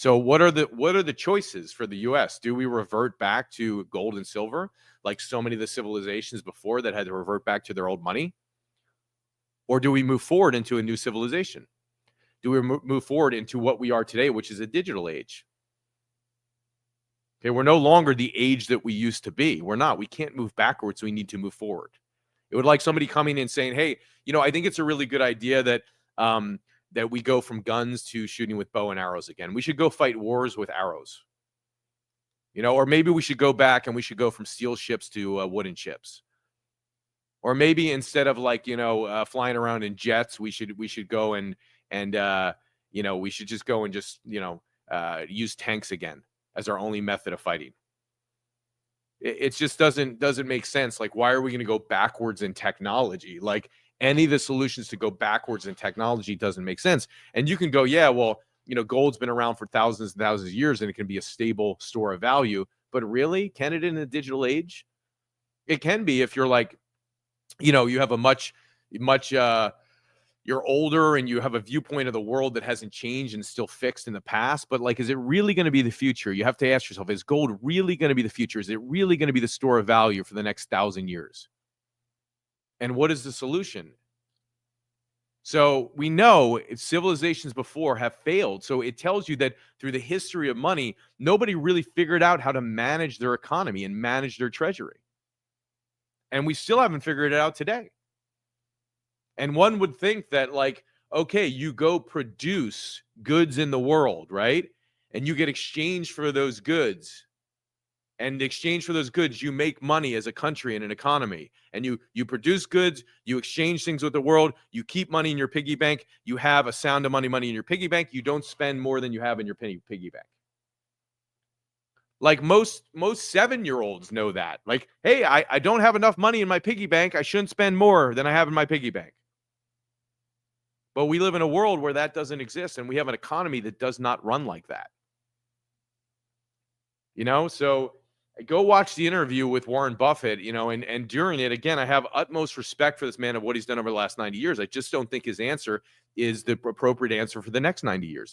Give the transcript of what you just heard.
So what are the choices for the US? Do we revert back to gold and silver like so many of the civilizations before that had to revert back to their old money? Or do we move forward into a new civilization? Do we move forward into what we are today, which is a digital age? Okay, we're no longer the age that we used to be. We're not. We can't move backwards. We need to move forward. It would like somebody coming in saying, "Hey, I think it's a really good idea that that we go from guns to shooting with bow and arrows again. We should go fight wars with arrows, or maybe we should go back and we should go from steel ships to wooden ships, or maybe instead of flying around in jets, we should go and we should just go and just use tanks again as our only method of fighting." It just doesn't make sense. Like, why are we going to go backwards in technology? Like, any of the solutions to go backwards in technology doesn't make sense. And you can go, yeah, well, gold's been around for thousands and thousands of years, and it can be a stable store of value. But really, can it in the digital age? It can be if you're like, you have a much you're older and you have a viewpoint of the world that hasn't changed and still fixed in the past. But like, is it really going to be the future? You have to ask yourself, is gold really going to be the future? Is it really going to be the store of value for the next 1,000 years? And what is the solution? So we know civilizations before have failed. So it tells you that through the history of money, nobody really figured out how to manage their economy and manage their treasury. And we still haven't figured it out today. And one would think that, like, okay, you go produce goods in the world, right? And you get exchange for those goods. And in exchange for those goods, you make money as a country and an economy. And you produce goods, you exchange things with the world, you keep money in your piggy bank, you have a sound of money in your piggy bank, you don't spend more than you have in your piggy bank. Like most 7-year-olds know that. Like, hey, I don't have enough money in my piggy bank. I shouldn't spend more than I have in my piggy bank. But we live in a world where that doesn't exist, and we have an economy that does not run like that. So go watch the interview with Warren Buffett, and during it, again, I have utmost respect for this man of what he's done over the last 90 years. I just don't think his answer is the appropriate answer for the next 90 years.